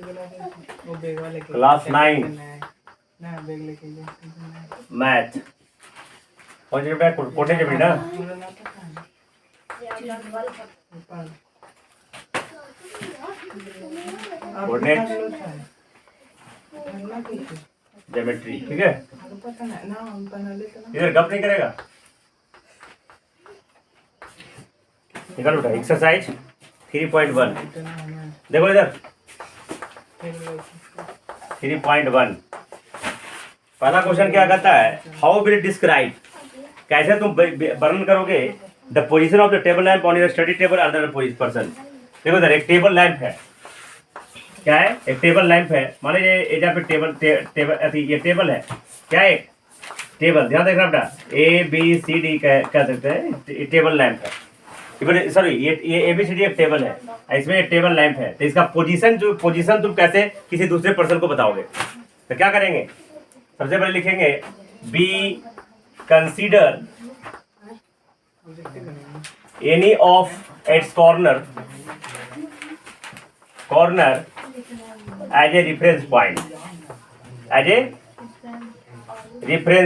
Class 9 math कौन सी बेटा कोटे के बेटा कोऑर्डिनेट ज्योमेट्री। ठीक है, इधर गप नहीं करेगा। निकाल बेटा एक्सरसाइज 3.1 देखो इधर 3.1 पहला क्वेश्चन क्या कहता है, हाउ विल डिस्क्राइब, कैसे तुम वर्णन करोगे the position of the table lamp on your study table other person. देखो इधर एक टेबल लैंप है, क्या है, एक टेबल लैंप है। मान लीजिए जहाँ पे टेबल ये टेबल है, क्या है, एक टेबल, ध्यान देखना बेटा, ए बी सी डी कह सकते हैं, टेबल लैंप है। सॉरी ये ए बी सी डी एक टेबल है, इसमें एक टेबल लैंप है। तो इसका पोजीशन तुम कैसे किसी दूसरे पर्सन को बताओगे, तो क्या करेंगे, सबसे पहले लिखेंगे we consider any of its corner as a reference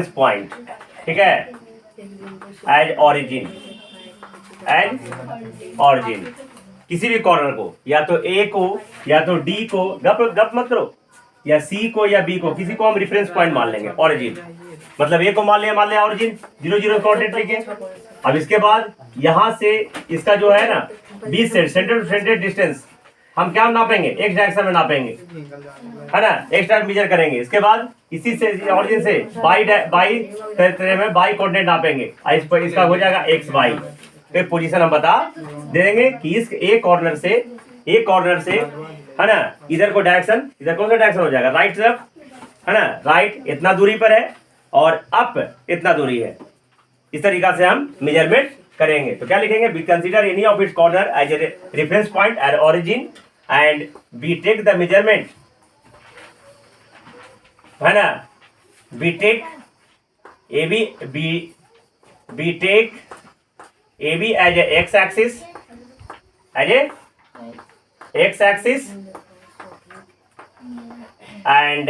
point, ठीक है, एज ऑरिजिन, किसी भी कॉर्नर को, या तो ए को या तो डी को, गप मत करो, या सी को या बी को, किसी को हम रेफरेंस पॉइंट मान लेंगे, ऑरिजिन। मतलब ए को मान लिया ऑरिजिन, 0 0 कोऑर्डिनेट लिखे। अब इसके बाद यहां से इसका जो है ना 20 से सेंटर टू सेंटर डिस्टेंस हम क्या नापेंगे, एक्स डायरेक्शन में नापेंगे, है ना, एक्स डायरेक्शन मेजर करेंगे। इसके बाद इसी से ऑरिजिन से बाई कोऑर्डिनेट नापेंगे, इसका हो जाएगा एक्स वाई। फिर पोजीशन हम बता देंगे कि इस एक कॉर्नर से है ना, इधर को डायरेक्शन, इधर कौन सा डायरेक्शन हो जाएगा, राइट तरफ, है ना, राइट इतना दूरी पर है और अप इतना दूरी है। इस तरीका से हम मेजरमेंट करेंगे। तो क्या लिखेंगे, we consider any of its corner as a reference point at origin and we take the measurement, है ना, we take A B as a X axis, and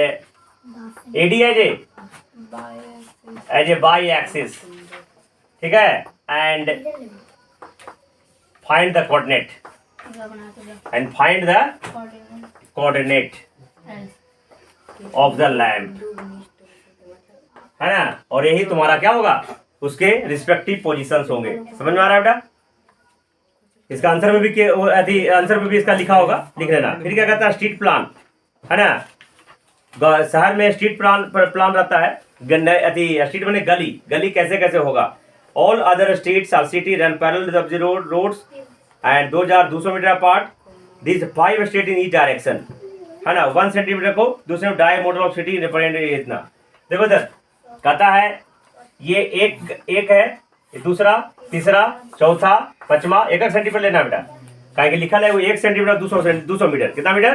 AD as a y axis, ठीक है, and find the coordinate of the lamp, है ना। और यही तुम्हारा क्या होगा, उसके रिस्पेक्टिव पोजीशंस होंगे। समझ में आ रहा है बेटा, इसका आंसर में भी इसका लिखा होगा, लिख लेना। फिर क्या कहता है, स्ट्रीट प्लान, है ना, शहर में स्ट्रीट प्लान रहता है, स्ट्रीट बने गली कैसे होगा। All other streets are city run parallel to the roads and those are 200 metre apart, this 5 street in each direction, है ना, 1 सेंटीमीटर को दूसरे diameter of city independent इतना। देखो इधर कहता है ये एक है, दूसरा, तीसरा, चौथा, पांचवा, 1 सेंटीमीटर लेना बेटा, कहीं के लिखा है वो 1 सेंटीमीटर 200 मीटर, कितना मीटर,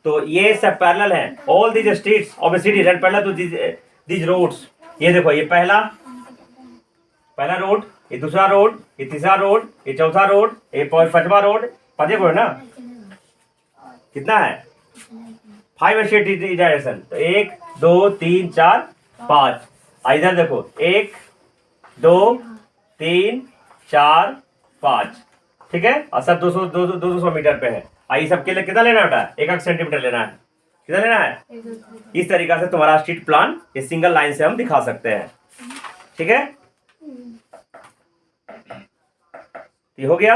तो ये सब पैरेलल है। All these streets of a city run parallel to these roads. ये देखो, ये पहला रोड, ये दूसरा रोड, ये तीसरा रोड, ये चौथा रोड, ये पांचवा रोड, पांचे को है ना, कितना है, 5 स्ट्रीट डायरेक्शन, तो 1 2 3 4 5। इधर देखो 1 2 3 4 5, ठीक है, और सब 200 मीटर पे है। आई सबके लिए कितना लेना बेटा, 1 सेंटीमीटर लेना है, कितना लेना है। इस तरीका से तुम्हारा स्ट्रीट प्लान ये सिंगल लाइन से हम दिखा सकते हैं, ठीक है। ये हो गया।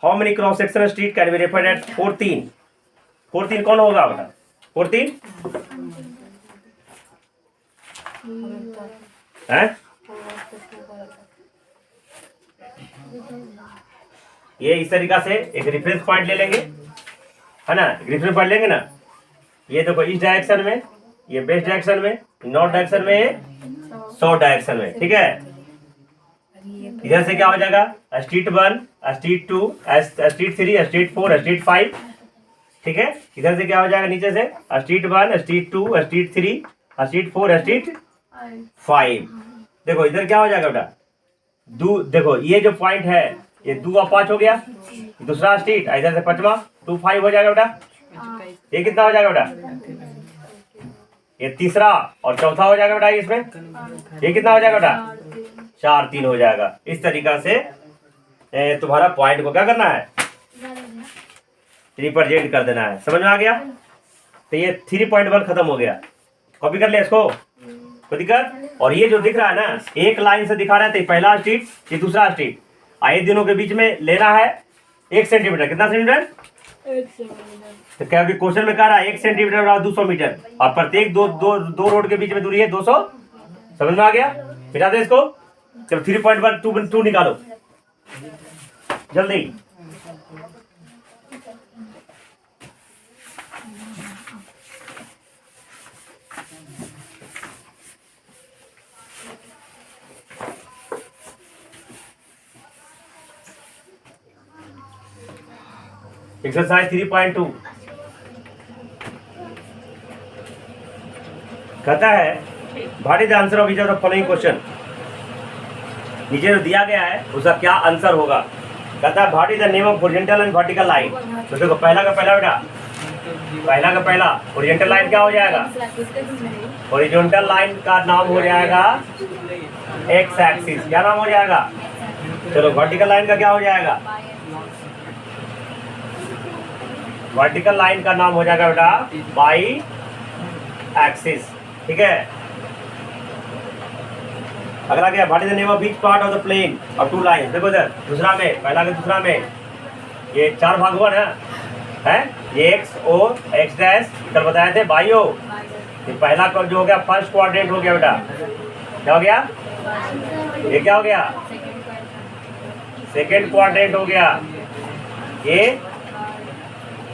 How many cross section street can be referred at 4 कौन होगा बेटा, 4 है, ये इस तरीका से एक रेफरेंस पॉइंट ले लेंगे, है ना, रेफरेंस पॉइंट लेंगे ना। ये देखो इस डायरेक्शन में, ये वेस्ट डायरेक्शन में, नॉर्थ डायरेक्शन में, साउथ डायरेक्शन में, ठीक है। इधर से क्या हो जाएगा, street 1, street 2, street 3, street 4, street 5, ठीक है। इधर से क्या हो जाएगा, नीचे से street 1, street 2, street 3, street 4, street 5। देखो इधर क्या हो जाएगा बेटा, देखो ये जो पॉइंट है ये 2 और 5 हो गया, दूसरा स्ट्रीट, इधर से 5वां 2 5 हो जाएगा बेटा, ये कितना हो जाएगा बेटा? ये तीसरा और चौथा हो जाएगा बेटा इसमें। ये कितना हो जाएगा बेटा? 4 3 हो जाएगा। इस तरीका से तुम्हारा पॉइंट को क्या करना है? रिप्रेजेंट कर देना है। समझ में आ गया? तो ये 3.1 खत्म हो गया। कॉपी कर ले इसको, कोई दिक्कत? और ये जो दिख रहा है ना, एक लाइन से दिखा रहा है, तो पहला स्ट्रीट, ये दूसरा स्ट्रीट, आए दिनों के बीच में लेना है 1 सेंटीमीटर। कितना सेंटीमीटर? 1 सेंटीमीटर। तो क्या क्वेश्चन में कह रहा है 1 सेंटीमीटर बराबर 200 मीटर, और प्रत्येक दो रोड के बीच में दूरी है 200। समझ में आ गया? मिटा दे इसको। चलो 3.1 निकालो जल्दी। एक्सरसाइज 3.2 कहता है what is the answer of each of the following question. नीचे जो दिया गया है उसका क्या आंसर होगा। कहता है what is the name of horizontal and vertical line. तो देखो पहला का पहला बेटा, हॉरिजॉन्टल लाइन क्या हो जाएगा? हॉरिजॉन्टल लाइन का नाम हो जाएगा एक्स एक्सिस। क्या नाम हो जाएगा? चलो वर्टिकल लाइन का क्या हो जाएगा? वर्टिकल लाइन का नाम हो जाएगा बेटा वाई एक्सिस। ठीक है। अगला क्या? What is the name of each part of the plane of 2 lines. देखो इधर दूसरा में, पहला के दूसरा में ये 4 भाग हुआ ना है। ये एक्स ओ एक्स डैश कल बताए थे बायो। ये पहला जो हो गया फर्स्ट क्वाड्रेंट हो गया बेटा। क्या हो गया? ये क्या हो गया? सेकेंड क्वाड्रेंट हो गया। ये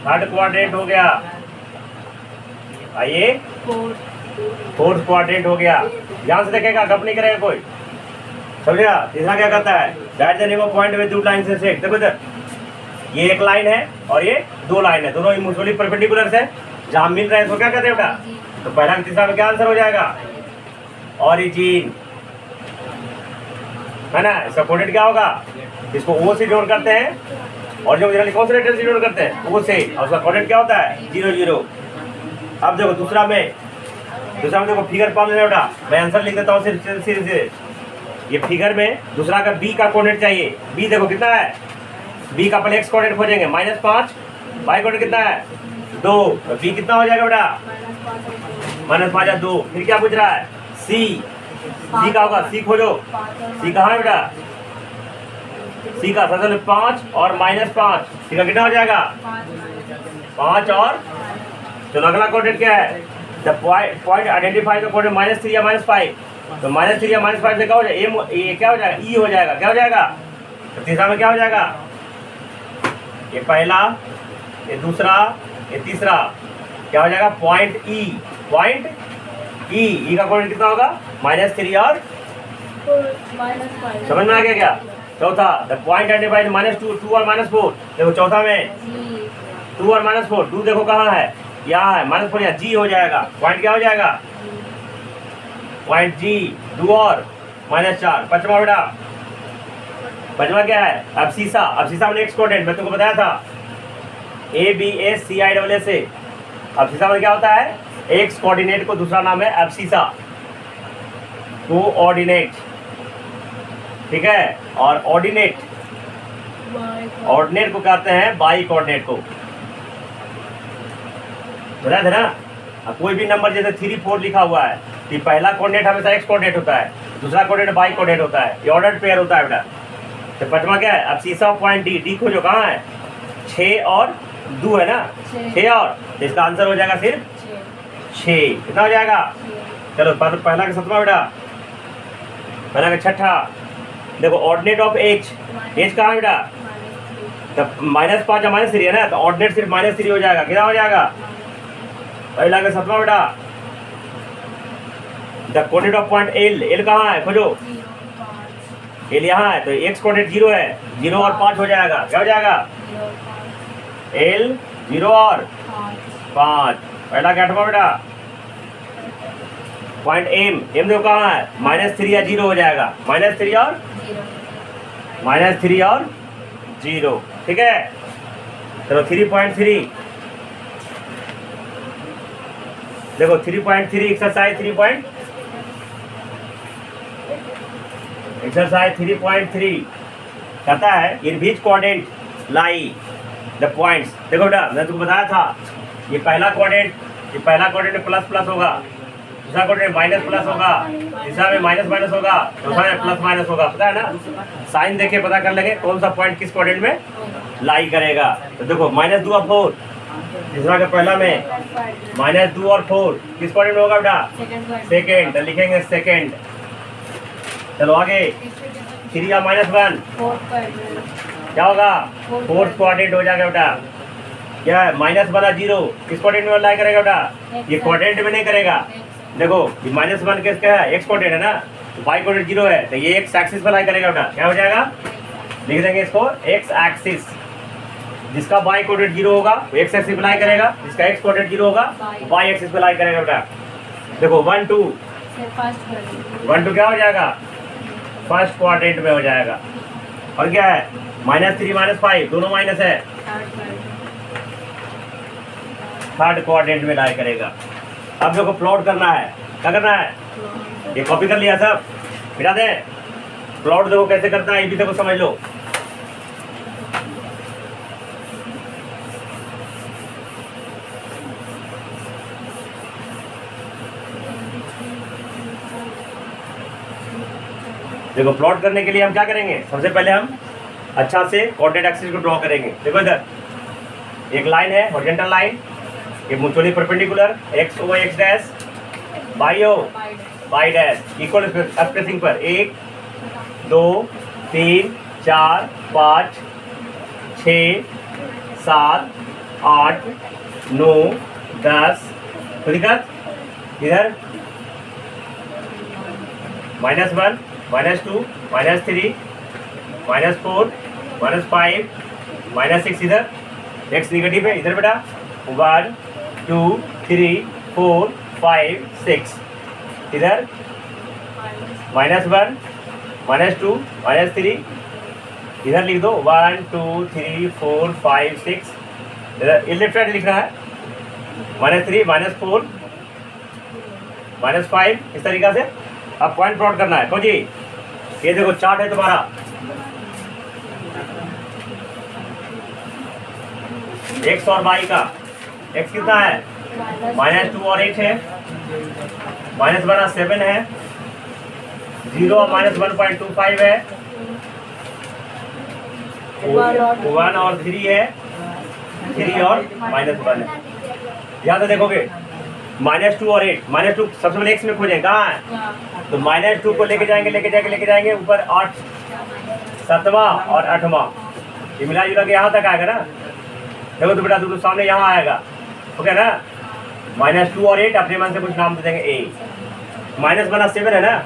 थर्ड क्वाड्रेंट हो गया। आइए फोर्थ क्वाड्रेंट हो गया। ध्यान से देखेगा, गप नहीं करेगा कोई। समझेगा? तीसरा क्या करता है? That the name of point with 2 lines से सेट। देखो इधर ये एक लाइन है और ये 2 लाइन है, दोनों म्यूचुअली परपेंडिकुलर है। जहां मिल रहे हैं तो क्या कहते हैं बेटा? तो पहला तीसरा में क्या आंसर हो जाएगा? ऑरिजिन, है ना। इसका कोऑर्डिनेट क्या होगा? इसको ओ से जोड़ करते हैं और जो जनरली कौन से लेटर से जोड़ करते हैं? ओ से। और उसका कोऑर्डिनेट क्या होता है? 0 0। अब देखो दूसरा में देखो फिगर पा लेना बेटा। मैं आंसर लिख देता हूँ सिर्फ से। ये फिगर में दूसरा का बी का कोऑर्डिनेट चाहिए। बी देखो कितना है? बी का पहले एक्स कोऑर्डिनेट खोजेंगे -5, वाई कोऑर्डिनेट कितना है? 2। तो बी कितना हो जाएगा बेटा? -5 या 2। फिर क्या पूछ रहा है? सी का होगा, सी खोजो। सी कहाँ है बेटा? सी का सबसे 5 और -5, सी का कितना हो जाएगा? 5 और। तो अगला कोऑर्डिनेट क्या है? द पॉइंट आइडेंटिफाई का कोऑर्डिनेट -3 या -5। तो -3 या -5 से क्या हो जाएगा? ये क्या हो जाएगा? ई हो जाएगा। क्या हो जाएगा? तो तीसरा में क्या हो जाएगा? ये पहला, ये दूसरा, ये तीसरा क्या हो जाएगा? पॉइंट ई का कोऑर्डिनेट कितना होगा? -3 और समझ में आ गया क्या? चौथा द पॉइंट आइडेंटिफाइड -2 और -4। देखो चौथा में 2 और -4। 2 देखो कहाँ है? यहाँ है। -4 यहाँ जी हो जाएगा। पॉइंट क्या हो जाएगा? पॉइंट जी। 2 और -4। पांचवा बेटा, पांचवा क्या है? अब में एक्स कोऑर्डिनेट मैं तुमको बताया था ABSCISS। अब में क्या होता है? एक्स कोऑर्डिनेट को दूसरा नाम है एब्सिसा कोऑर्डिनेट। ठीक है। और ऑर्डिनेट को कहते हैं बाई कोऑर्डिनेट को। बताया था ना। अब कोई भी नंबर जैसे 3 4 लिखा हुआ है कि पहला कोऑर्डिनेट हमेशा एक्स कोऑर्डिनेट होता है, दूसरा कोऑर्डिनेट बाई कोऑर्डिनेट होता है। ये ऑर्डर्ड पेयर होता है बेटा। तो पांचवा क्या है? अब सीसा पॉइंट डी खोजो कहाँ है? 6 और 2 है ना। 6 और तो इसका आंसर हो जाएगा सिर्फ 6। कितना हो जाएगा? चलो पहला का 7वां बेटा, पहला का 6ठा। देखो ऑर्डिनेट ऑफ एच कहाँ है बेटा? तो -5 या -3 है ना, तो ऑर्डिनेट सिर्फ -3 हो जाएगा। कितना हो जाएगा? पहला का 7वां बेटा। The coordinate of point L कहाँ है? खोजो। एल यहाँ है, तो एक्स कोऑर्डिनेट 0 है। 0 और 5 हो जाएगा। क्या हो जाएगा? एल 0 और 5। पहला का 8वां बेटा पॉइंट एम देखो कहाँ है? -3 या 0 हो जाएगा। -3 और 0। ठीक है। चलो 3.3 देखो 3.3 एक्सरसाइज 3.3 कहता है in which quadrant lie the points. देखो बेटा मैंने तुमको बताया था ये पहला क्वाड्रेंट में प्लस प्लस होगा, दूसरा क्वाड्रेंट माइनस प्लस होगा, तीसरा में माइनस माइनस होगा, चौथा में प्लस माइनस होगा। पता है ना, साइन देके पता कर लेंगे कौन सा पॉइंट किस क्वाड्रेंट में लाई करेगा। तो देखो -2 और 4, तीसरा के पहला में -2 और 4 किस क्वाड्रेंट में होगा बेटा? सेकेंड। तो लिखेंगे सेकेंड। चलो आगे 3 या -1 क्या होगा? फोर्थ क्वाड्रेंट हो जाएगा बेटा। क्या है? -1 और 0 किस क्वाड्रेंट में लाई करेगा बेटा? ये क्वाड्रेंट में नहीं करेगा। देखो ये -1 किसका है? एक्स क्वाड्रेंट है ना, तो वाई क्वाड्रेंट 0 है, तो ये एक्स एक्सिस पर लाई करेगा बेटा। क्या हो जाएगा? लिख देंगे इसको एक्स एक्सिस। जिसका वाई क्वाड्रेंट 0 होगा वो एक्स एक्सिस पर लाई करेगा, जिसका एक्स क्वाड्रेंट 0 होगा वाई एक्सिस पर लाई करेगा बेटा। देखो 1 2 क्या हो जाएगा? फर्स्ट क्वाड्रेंट में हो जाएगा। और क्या है? -3 -5 दोनों माइनस है, थर्ड क्वाड्रेंट में लाई करेगा। अब देखो प्लॉट करना है। क्या करना है? ये कॉपी कर लिया सब, मिटा दे। प्लॉट देखो कैसे करता है, ये भी देखो समझ लो। देखो प्लॉट करने के लिए हम क्या करेंगे? सबसे पहले हम अच्छा से कोऑर्डिनेट एक्सिस को ड्रॉ करेंगे। देखो इधर एक लाइन है, हॉरिजॉन्टल लाइन, ये mutually perpendicular, X O X dash, Y O Y dash, equal spacing पर 1 2 3 4 5 6 7 8 9 10। तो दिक्कत इधर -1 -2 -3 -4 -5 -6। इधर एक्स निगेटिव है, इधर बेटा 1 2 3 4 5 6। इधर -1 -2 -3, इधर लिख दो 1 2 3 4 5 6। इधर ये लेफ्ट साइड लिखना है -3 -4 -5, इस तरीका से। अब पॉइंट प्लॉट करना है। कौन जी? ये देखो चार्ट है तुम्हारा, एक्स और वाई का। एक्स कितना है? -2 और 8 है, -1 और 7 है, 0 और -1.25 है, 1 और 3 है, 3 और -1 है। यहाँ से देखोगे -2 और 8, -2 सबसे पहले एक्स में खोजें, कहाँ है? तो -2 को लेके जाएंगे ऊपर 8 7वां और 8वां, ये मिला जुला के यहाँ तक आएगा ना। देखो तो बेटा दोनों सामने यहाँ आएगा, ओके ना। -2 और 8 अपने मन से कुछ नाम दे देंगे ए। -1 और 7 है ना,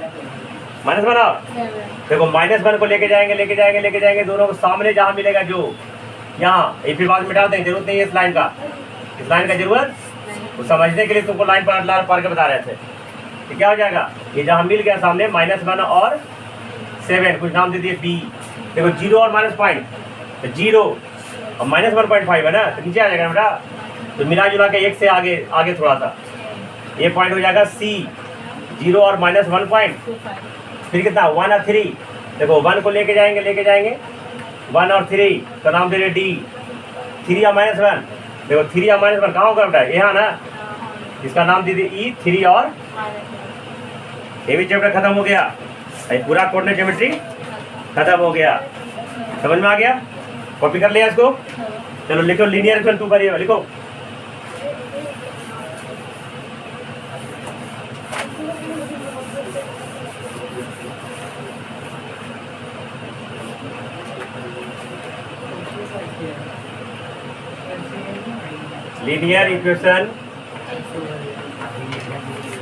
-1 और देखो -1 को लेके जाएंगे दोनों को सामने जहाँ मिलेगा, जो यहाँ ये फिर बाद में डाल देंगे, जरूरत नहीं है इस लाइन का, इस लाइन का जरूरत वो समझने के लिए तुमको लाइन पार के बता रहे थे। तो क्या हो जाएगा? ये जहाँ मिल गया सामने -1 और 7, कुछ नाम दे दिए बी। देखो 0 और माइनस पॉइंट, तो 0 और -1.5 है ना, तो नीचे आ जाएगा बेटा। तो मिला जुला के एक से आगे थोड़ा सा ये पॉइंट हो जाएगा सी, 0 और -1 पॉइंट, फिर कितना 1 और 3। देखो 1 को लेके जाएंगे 1 और 3, तो नाम दे रहे डी। 3 और -1, देखो 3 और -1 कहाँ होगा बेटा? यहाँ ना, इसका नाम दे दिए ई। 3 और ये भी चैप्टर खत्म हो गया, पूरा कोऑर्डिनेट ज्योमेट्री खत्म हो गया। समझ में आ गया? कॉपी कर लिया इसको? चलो लिखो लीनियर इक्वेशन 2 करिए, लिखो। Linear equation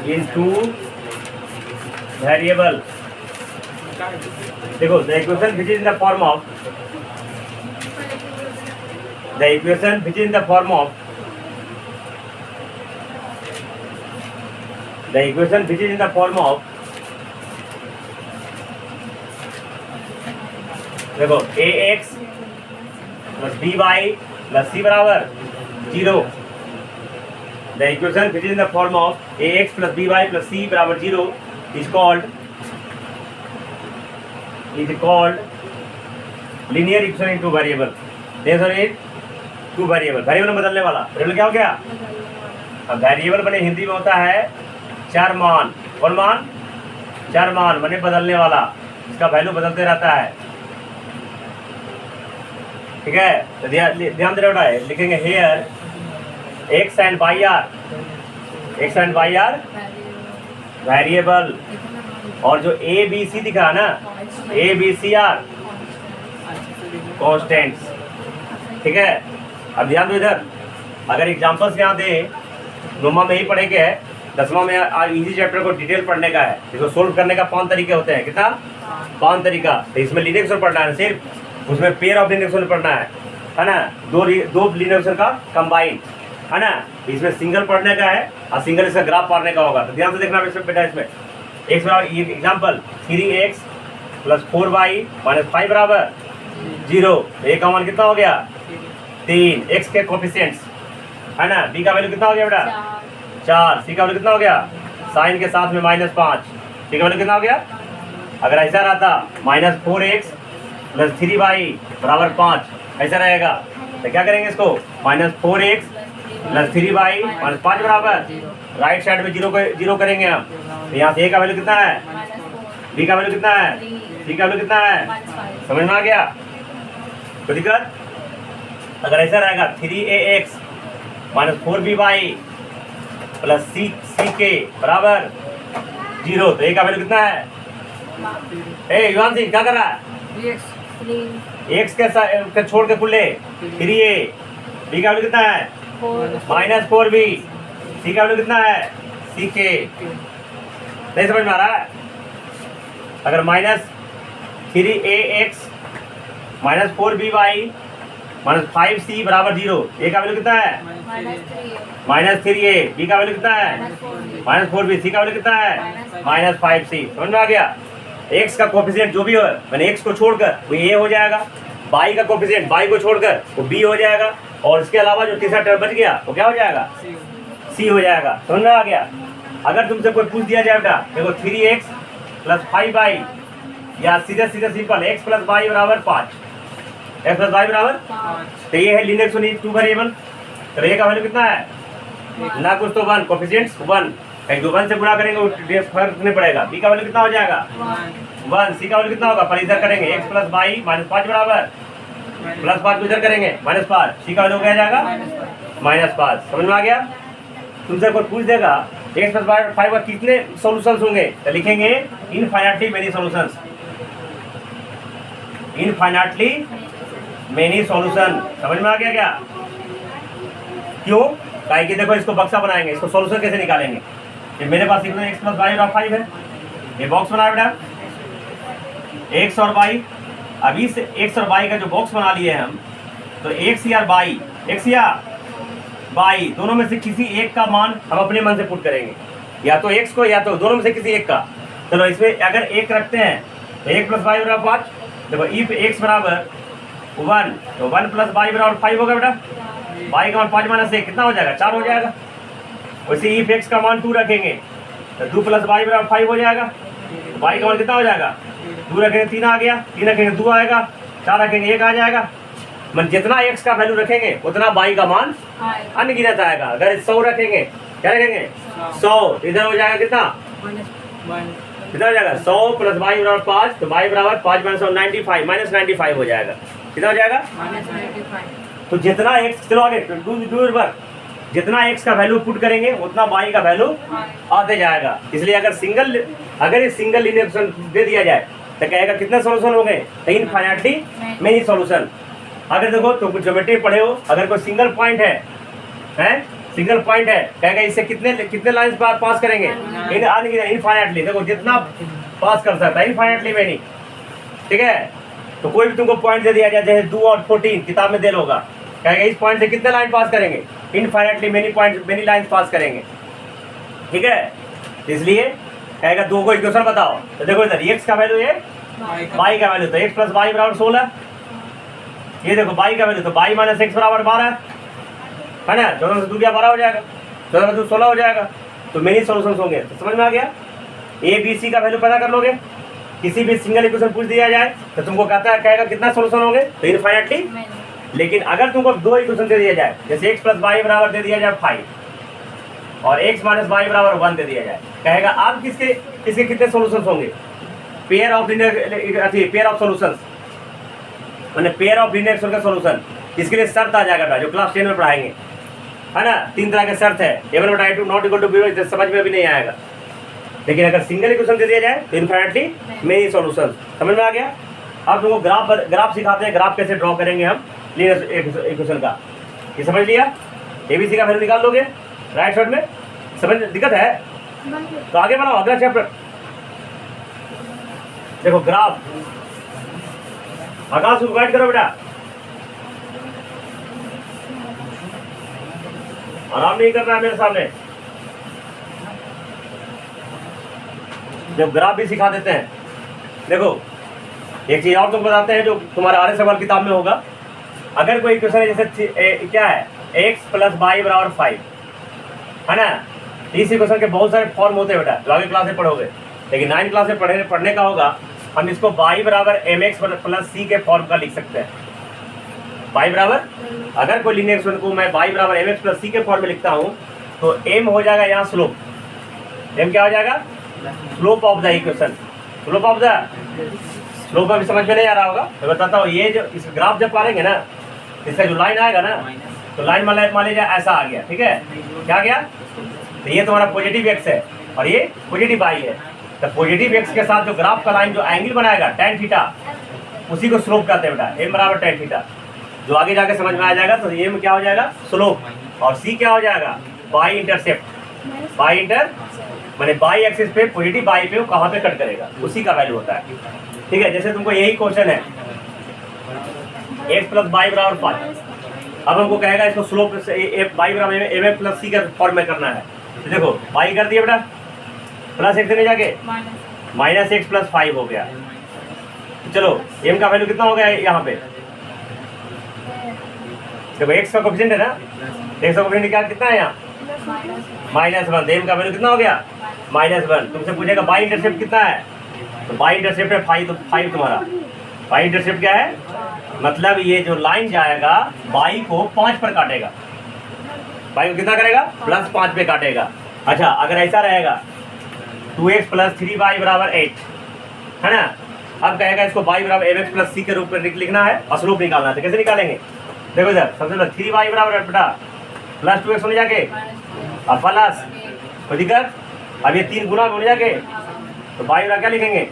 in 2 variable. देखो the equation which is in the form of the equation which is in the form of देखो ax plus by plus c बराबर 0, the equation which is in the form of ax plus by plus c बराबर 0 is called linear equation in two variable. Two variable, variable में बदलने वाला। Variable क्या हो गया? अब वेरिएबल बने हिंदी में होता है चार मान। कौन मान? चार मान बने बदलने वाला, इसका वैल्यू बदलते रहता है। ठीक है, तो ध्यान दे रहा है। लिखेंगे here X and Y are, X and Y are variable, और जो ए बी सी दिखा ना, A B C are constants. ठीक है, अब ध्यान दो इधर, अगर एग्जाम्पल्स यहाँ दे, नोमा में ही पढ़ेंगे है, 10वां में आज इजी चैप्टर को डिटेल पढ़ने का है। इसको सोल्व करने का 5 तरीके होते हैं। कितना? 5 तरीका। तो इसमें लीनियर इक्वेशन पढ़ना है सिर्फ, उसमें पेयर ऑफ लीनियर इक्वेशन पढ़ना है ना, दो लीनियर इक्वेशन का कंबाइन, है ना। इसमें सिंगल पढ़ने का है और सिंगल इसका ग्राफ मारने का होगा। तो ध्यान से देखना बेटा, इसमें एक्स बराबर example 3x plus 4y minus 5 बराबर 0। ए का मान कितना हो गया? 3। एक्स के कोफिशिएंट्स, है ना। बी का वैल्यू कितना हो गया बेटा? 4। सी का वैल्यू कितना हो गया? साइन के साथ में -5। डी का वैल्यू कितना हो गया? अगर ऐसा रहता -4x प्लस 3y बराबर 5, ऐसा रहेगा तो क्या करेंगे इसको? -4x प्लस 3y माइनस 5 बराबर, राइट साइड में जीरो करेंगे हम। तो यहाँ से ए का वैल्यू कितना है? बी का वैल्यू कितना है? सी का वैल्यू कितना है? समझ में आ गया? कोई दिक्कत? अगर ऐसा रहेगा 3ax माइनस 4by प्लस सी के बराबर 0, तो ए का वैल्यू कितना है? युवान सिंह क्या कर रहा है? एक्स के छोड़ के कुल्ले 3a। बी का वैल्यू कितना है? -4b। सी का वैल्यू कितना है? सी के। नहीं समझ में आ रहा है? अगर -3ax minus 4by minus 5c बराबर 0, ए का वैल्यू कितना है? -3a। बी का वैल्यू कितना है? -4b। सी का वैल्यू कितना है? -5c। समझ में आ गया? एक्स का कोफिशिएंट जो भी हो, मैंने एक्स को छोड़कर वो ए हो जाएगा, बाई का कोफिशिएंट बाई को छोड़कर वो बी हो जाएगा, और इसके अलावा जो तीसरा टर्म बच गया वो क्या हो जाएगा? सी हो जाएगा। समझ में आ गया? अगर तुमसे कोई पूछ दिया जाए बेटा, देखो 3x प्लस 5y, या सीधे सिंपल x प्लस y बराबर 5, x प्लस y बराबर 5, तो ये है लीनियर इक्वेशन टू वेरिएबल। तो ए का वैल्यू कितना है? ना कुछ तो 1, कोफिशिएंट्स 1, कहीं जो 1 से गुणा करेंगे वो फर्क नहीं पड़ेगा। बी का वैल्यू कितना हो जाएगा? 1। सी का वैल्यू कितना होगा? पर इधर करेंगे x प्लस y माइनस 5 बराबर, प्लस 5 इधर करेंगे -5, सी का वैल्यू क्या जाएगा? -5। समझ में आ गया? तुमसे कोई पूछ देगा x प्लस 5 का कितने सॉल्यूशंस होंगे, तो लिखेंगे infinitely many solutions, infinitely many solution. समझ में आ गया क्या? क्यों? काहे कि देखो इसको बक्सा बनाएंगे, इसको सॉल्यूशन कैसे निकालेंगे? ये मेरे पास x प्लस y और 5 है, ये बॉक्स बनाया बेटा, x और y। अभी से x और y का जो बॉक्स बना लिए हम, तो x या y दोनों में से किसी एक का मान हम अपने मन से पुट करेंगे, या तो x को या तो दोनों में से किसी एक का। चलो इसमें अगर एक रखते हैं तो 1 प्लस y बराबर 5। देखो इफ x बराबर 1 तो 1 प्लस y बराबर 5 होगा बेटा। y का मान 5 माइनस 1 कितना हो जाएगा? 4 हो जाएगा। वैसे इफ x का मान 2 रखेंगे तो 2 प्लस y बराबर 5 हो जाएगा। y का मान कितना हो जाएगा? 2 रखेंगे 3 आ गया, 3 रखेंगे 2 आएगा, 4 रखेंगे 1 आ जाएगा। मतलब जितना x का वैल्यू रखेंगे उतना y का मान अनगिनत आएगा। अगर 100 रखेंगे, क्या रखेंगे? 100, इधर हो जाएगा कितना? कितना हो जाएगा? 100 प्लस y बराबर 5, तो y बराबर 5 माइनस 95, -95 हो जाएगा। कितना हो जाएगा? तो जितना x, चलो आगे जितना x का वैल्यू पुट करेंगे उतना y का वैल्यू आते जाएगा। इसलिए अगर ये सिंगल लीनियर इक्वेशन दे दिया जाए तो कहेगा कितने सॉल्यूशन हो गए? तो इनफाइनाइटली मेनी सॉल्यूशन। अगर देखो तो कुछ ज्योमेट्री पढ़े हो, अगर कोई सिंगल पॉइंट है सिंगल पॉइंट है, कहेगा इससे कितने लाइंस पास करेंगे? इनफाइनाइटली। देखो जितना पास कर सकता है, इनफाइनाइटली मेनी। ठीक है, तो कोई भी तुमको पॉइंट दे दिया जाए, जैसे 2 और 14 किताब में दे होगा, कहेगा इस पॉइंट से कितने लाइन पास करेंगे? इनफाइनाइटली मेनी लाइन पास करेंगे। ठीक है, इसलिए कहेगा 2 को इक्वेशन बताओ, तो देखो इधर x का वैल्यू है, y का वैल्यू, तो x प्लस y बराबर 16। ये देखो y का वैल्यू, तो y माइनस x बराबर 12 है ना। दोनों से 2 12 हो जाएगा। 14 16 हो जाएगा, तो मेनी सॉल्यूशंस होंगे। तो समझ में आ गया। ए बी सी का वैल्यू पता कर लोगे, किसी भी सिंगल इक्वेशन पूछ दिया जाए तो तुमको कहेगा कितना सॉल्यूशन होंगे, तो इनफाइनाइटली। लेकिन अगर तुमको दो इक्वेशन दे दिया जाए, जैसे x + y बराबर दे दिया जाए 5 और x - y बराबर 1 दे दिया जाए, कहेगा आप किसके कितने सॉल्यूशंस होंगे, पेयर ऑफ सॉल्यूशंस, मैंने पेयर ऑफ लीनियर इक्वेशन का सॉल्यूशन। इसके लिए शर्त आ जाएगा जो क्लास 10 में पढ़ाएंगे, है ना। 3 तरह के शर्त है, a1/i2 not equal to b1, समझ में भी नहीं आएगा। लेकिन अगर सिंगल इक्वेशन दे दिया जाए तो इनफाइनाइटली मेनी सॉल्यूशंस। समझ में आ गया। अब तुमको ग्राफ सिखाते हैं, ग्राफ कैसे ड्रॉ करेंगे हम लीनियर इक्वेशन का, ये समझ लिया। एबीसी का वैल्यू निकाल लोगे राइट साइड में, समझ दिक्कत है तो आगे बढ़ाओ, अगला चैप्टर देखो। ग्राफ आकाश को गाइड करो बेटा, आराम नहीं करना है मेरे सामने। जब ग्राफ भी सिखा देते हैं, देखो एक चीज और तुम बताते हैं जो तुम्हारे आर्य सवाल किताब में होगा। अगर कोई क्वेश्चन है जैसे क्या है x + y = 5, है ना। इस इक्वेशन के बहुत सारे फॉर्म होते हैं बेटा, जो आगे क्लास में पढ़ोगे। लेकिन 9 क्लास में पढ़ने का होगा, हम इसको y = mx + c के फॉर्म का लिख सकते हैं। y बराबर, अगर कोई लीनियर इक्वेशन को मैं y = mx + c के फॉर्म में लिखता हूँ तो m हो जाएगा यहाँ स्लोप। m क्या हो जाएगा, slope of the equation. Slope of the, slope अभी समझ में नहीं आ रहा होगा, मैं बताता हूँ। ये जो इस ग्राफ जब पारेंगे ना, इसका जो लाइन आएगा ना, तो लाइन मान लीजिए ऐसा आ गया, ठीक है। क्या गया, तो ये तुम्हारा पॉजिटिव x है और ये पॉजिटिव y है। तो पॉजिटिव x के साथ जो ग्राफ का लाइन जो एंगल बनाएगा tan थीटा, उसी को स्लोप कहते हैं बेटा, m = tan थीटा। जो आगे जाके समझ में आ जाएगा, तो ये में क्या हो जाएगा स्लोप, और c क्या हो जाएगा y इंटरसेप्ट। y इंटर मैंने y एक्सिस पे पॉजिटिव y पे वो कहाँ पे कट करेगा, उसी का वैल्यू होता है, ठीक है। जैसे तुमको यही क्वेश्चन है x + y = 5, अब हमको कहेगा इसको स्लोप y = mx + c का फॉर्म में करना है। तो देखो y कर दिया बेटा, प्लस x में जाके -x + 5 हो गया। चलो m का वैल्यू कितना हो गया यहाँ पे, देखो x का कोएफिशिएंट है ना, x का कोएफिशिएंट क्या कितना है यहाँ -1, m का वैल्यू कितना हो गया -1। तुमसे पूछेगा y इंटरसेप्ट कितना है, तो y इंटरसेप्ट है 5, तो 5 तुम्हारा y इंटरसेप्ट क्या है, मतलब ये जो लाइन जाएगा y को 5 पर काटेगा, y को कितना करेगा +5 पे काटेगा। अच्छा अगर ऐसा रहेगा 2x + 3y = 8, है ना। अब कहेगा इसको y = mx + c के रूप में लिखना है और स्लोप निकालना है, तो कैसे निकालेंगे, देखो सर सबसे पहले 3y = बेटा प्लस 2x होने जाके और प्लस कोई दिक्कत, अब ये 3 गुना में होने जाके तो y क्या लिखेंगे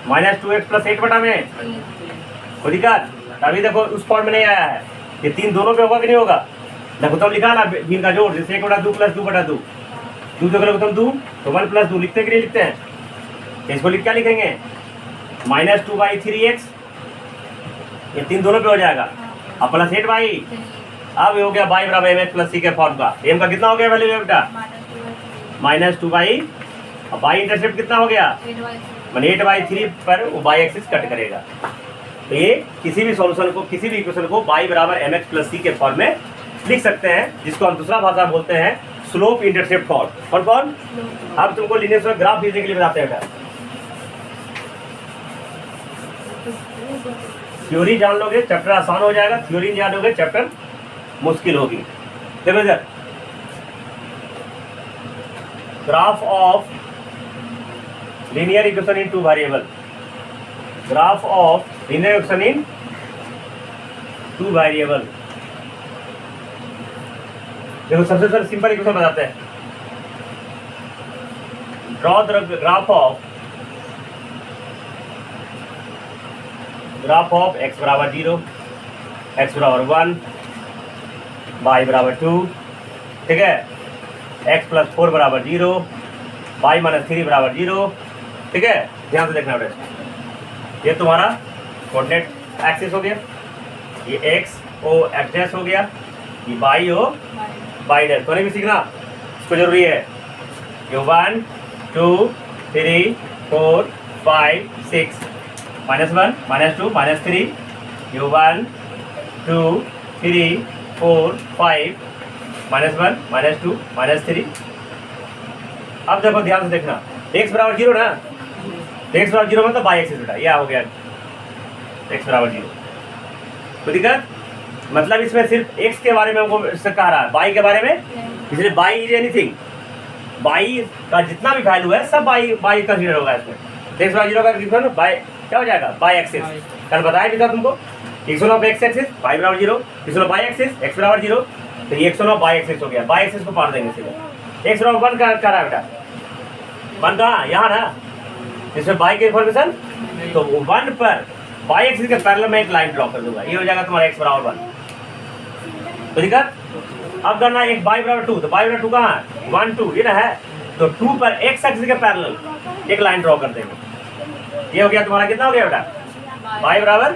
-2x + 8 बटा में, कोई दिक्कत। अभी देखो उस फॉर्म में नहीं आया है, ये 3 दोनों पे होगा कि नहीं होगा, लघुत्तम लिखा ना भिन्न का जोड़, जैसे 1/2 + 2/2, 2 का लघुत्तम 2 तो 1 + 2 लिखते कि नहीं लिखते हैं। इसको क्या लिखेंगे -2/3x, ये 3 दोनों पे हो जाएगा, अब प्लस 8y, अब ये हो गया y = mx + c के फॉर्म का। m का कितना हो गया वैल्यू बेटा -2y, अब y इंटरसेप्ट कितना हो गया 8/3 पर वो y एक्सिस कट करेगा। तो ये किसी भी सॉल्यूशन को, किसी भी इक्वेशन को y = mx + c के फॉर्म में लिख सकते हैं, जिसको हम दूसरा भाषा में बोलते हैं स्लोप इंटरसेप्ट फॉर्म। और फॉर्म अब तुमको लीनियर ग्राफ खींचने के लिए बताते हैं बेटा। थ्योरी जान लोगे चैप्टर आसान हो जाएगा, थ्योरी जान लोगे चैप्टर मुश्किल होगी। देखो इधर graph of linear equation in 2 variable, graph of linear equation in 2 variable. देखो सबसे सिंपल इक्वेशन बताते हैं, draw the graph of x = 0, x = 1, y = 2, ठीक है। x + 4 = 0, y - 3 = 0, ठीक है। ध्यान से देखना बेटा, ये तुम्हारा कोऑर्डिनेट एक्सिस हो गया, ये x o x' हो गया, ये y o y', तो नहीं भी सीखना इसको जरूरी है। ये 1 2 3 4 5 6 -1 -2 -3, ये 1 2 3 4 5 -1 -2 -3। अब देखो ध्यान से देखना, x बराबर 0 ना, x बराबर 0 मतलब बाई एक्सिस बेटा, यह हो गया x बराबर 0। तो दिक्कत मतलब इसमें सिर्फ x के बारे में हमको कह रहा है, बाई के बारे में, इसलिए बाई इज एनीथिंग, बाई का जितना भी वैल्यू है सब बाई कंसीडर होगा इसमें। x बराबर 0 का डिफरेंस बाई क्या हो जाएगा, बाई एक्सिस। कल बताया भी था तुमको, एक्सोन ऑफ x एक्सिस बाई बराबर 0, एक्सोन ऑफ बाई एक्सिस x बराबर 0, तो ये एक्सोन ऑफ बाई एक्सिस हो गया। बाई एक्सिस को पार देंगे सीधे। x बराबर 1 का रहा है बेटा, 1 कहाँ, यहाँ ना, इसमें बाई के इन्फॉर्मेशन, तो 1 पर बाई एक्सिस के पैरेलल में एक लाइन ड्रॉ कर दूंगा, ये हो जाएगा तुम्हारा x बराबर 1। तो दिक्कत अब करना एक बाई बराबर 2, तो बाई बराबर 2 कहाँ है, 1 2 ये ना है, तो 2 पर x एक्सिस के पैरेलल एक लाइन ड्रॉ कर देंगे। ये हो गया तुम्हारा कितना हो गया बेटा, बाई बराबर।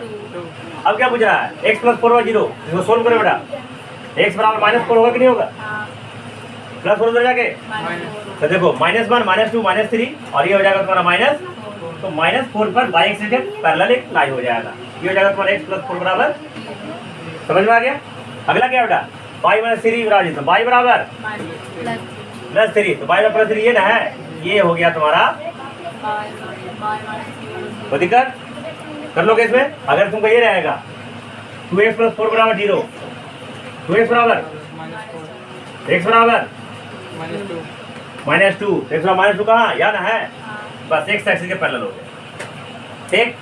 अब क्या पूछ रहा है, x + 4 / 0, इसको सोल्व करो बेटा। x बराबर -4 होगा कि नहीं होगा, प्लस 4 उधर जाके, तो देखो -1 -2 -3 और ये हो जाएगा तुम्हारा माइनस, तो -4 पर बाई एक्सिस के पैरेलल एक लाइन हो जाएगा, ये हो जाएगा तुम्हारा x + 4 बराबर। समझ में आ गया। अगला क्या बेटा, बाई -3 बराबर, तो बाई बराबर +3, तो बाई बराबर +3 ये ना है, ये हो गया तुम्हारा। कोई दिक्कत कर लोगे इसमें। अगर तुमको ये रहेगा 2x + 4 बराबर 0, 2x बराबर x बराबर -2, x बराबर -2 कहाँ, यहाँ ना है, बस x एक्सिस के पैरेलल हो गया। ठीक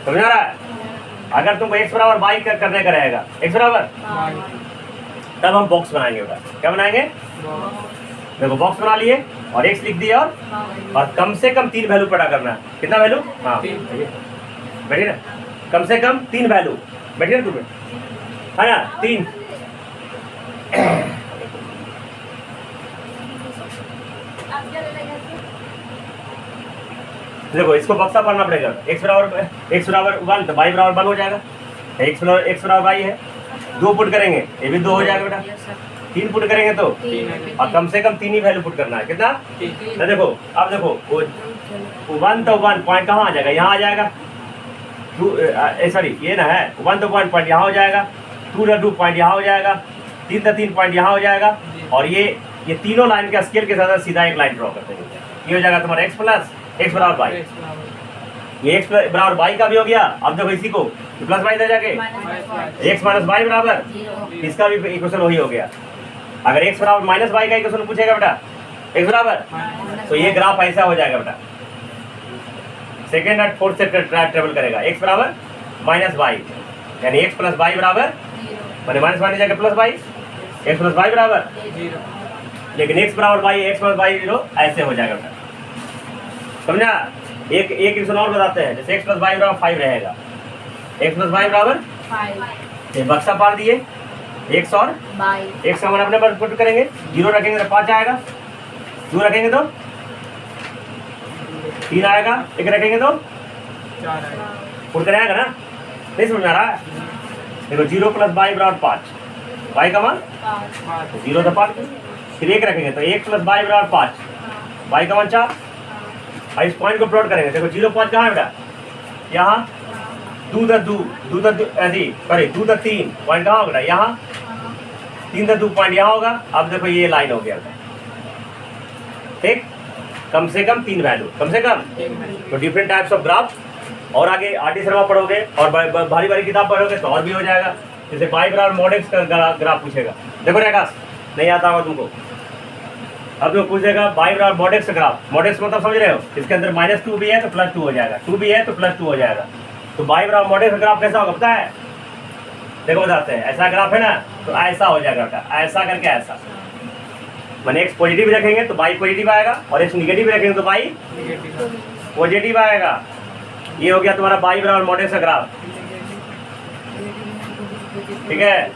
समझ आ रहा है। अगर तुमको x बराबर बाई करने का रहेगा, x बराबर, तब हम बॉक्स बनाएंगे बेटा। क्या बनाएंगे, देखो बॉक्स बना लिए और x लिख दिया, और कम से कम 3 वैल्यू पता करना है। कितना वैल्यू, हाँ बैठिए ना, कम से कम 3 वैल्यू, बैठिए ना तुम्हें, है ना 3। देखो इसको बक्सा पढ़ना पड़ेगा, x बराबर 1 तो बाई बराबर 1 हो जाएगा, x बराबर बाई है, 2 पुट करेंगे ये भी 2 हो जाएगा बेटा, 3 पुट करेंगे तो, और कम से कम 3 ही वैल्यू पुट करना है। कितना, तो देखो अब देखो 1 तो 1 पॉइंट कहाँ आ जाएगा, यहाँ आ जाएगा, सॉरी ये ना है 1 तो पॉइंट यहाँ हो जाएगा, 2 तो 2 पॉइंट यहाँ हो जाएगा, 3 तो 3 पॉइंट यहाँ हो जाएगा, और ये तीनों लाइन के स्केल के साथ सीधा एक लाइन ड्रॉ करते हैं। ये हो जाएगा तुम्हारा x + x बराबर बाई, ये x बराबर बाई का भी हो गया। अब देखो इसी को प्लस बाई दे जाके x - बाई बराबर, इसका भी इक्वेशन वही हो गया। अगर x बराबर -बाई का इक्वेशन पूछेगा बेटा, x बराबर, तो ये ग्राफ ऐसा हो जाएगा बेटा, सेकेंड और फोर्थ से ट्रेवल करेगा, x बराबर -बाई, यानी x + बाई बराबर, मैंने -बाई जाके प्लस बाई, x + बाई बराबर, लेकिन x बराबर बाई, x + बाई 0 ऐसे हो जाएगा बेटा। समझा। एक इक्वेशन और बताते हैं, जैसे x + बाई बराबर 5 रहेगा, x + बाई बराबर 5, ये बक्सा पार दिए, x और बाई, x का मान अपने पर पुट करेंगे, 0 रखेंगे तो 5 आएगा, 2 रखेंगे तो 3 आएगा, 1 रखेंगे तो 4 आएगा, पुट करेगा ना, नहीं समझ आ रहा है। देखो 0 + बाई बराबर 5, बाई का मान 0 तो 5, फिर 1 रखेंगे तो 1 + बाई बराबर 5, बाई का मान 4। इस पॉइंट को प्लॉट करेंगे, देखो 0 5 कहाँ है बेटा, यहाँ 2 तो 2 ऐसी, सॉरी 2 तो 3 पॉइंट कहाँ होगा, यहाँ 3 तो 2 पॉइंट यहाँ होगा। अब देखो ये लाइन हो गया, ठीक, कम से कम 3 वैल्यू, कम से कम। तो डिफरेंट टाइप्स ऑफ ग्राफ, और आगे आर.टी. शर्मा पढ़ोगे और भारी भारी किताब पढ़ोगे तो और भी हो जाएगा। जैसे बाई बराबर mod x का ग्राफ पूछेगा, देखो रेखास नहीं आता होगा तुमको, अब जो पूछेगा बाई बराबर mod x का ग्राफ, mod x मतलब समझ रहे हो, इसके अंदर -2 भी है तो +2 हो जाएगा, 2 भी है तो +2 हो जाएगा। तो बाई बराबर mod x का ग्राफ कैसा होगा पता है, देखो बताते हैं, ऐसा ग्राफ है ना, तो ऐसा हो जाएगा बेटा, ऐसा करके ऐसा, मैंने x पॉजिटिव रखेंगे तो बाई पॉजिटिव आएगा, और x निगेटिव रखेंगे तो बाई पॉजिटिव आएगा। ये हो गया तुम्हारा बाई बराबर mod x का ग्राफ, ठीक है।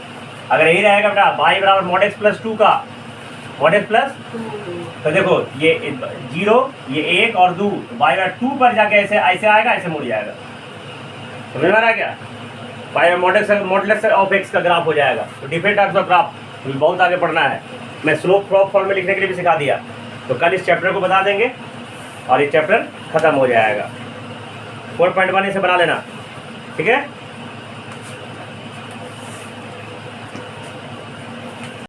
अगर यही रहेगा बेटा बाई बराबर mod x + 2 का, mod x +, तो देखो ये 0, ये 1 और 2, बाई बराबर 2 पर जाके ऐसे आएगा, ऐसे मुड़ जाएगा। समझ में आ रहा है क्या, बाई बराबर मॉडुलस ऑफ x का ग्राफ हो जाएगा। तो डिफरेंट टाइप्स ऑफ ग्राफ बहुत आगे पढ़ना है, मैं स्लोप ड्रॉप फॉर्म में लिखने के लिए भी सिखा दिया, तो कल इस चैप्टर को बता देंगे और ये चैप्टर खत्म हो जाएगा। 4.1 से बना लेना, ठीक है।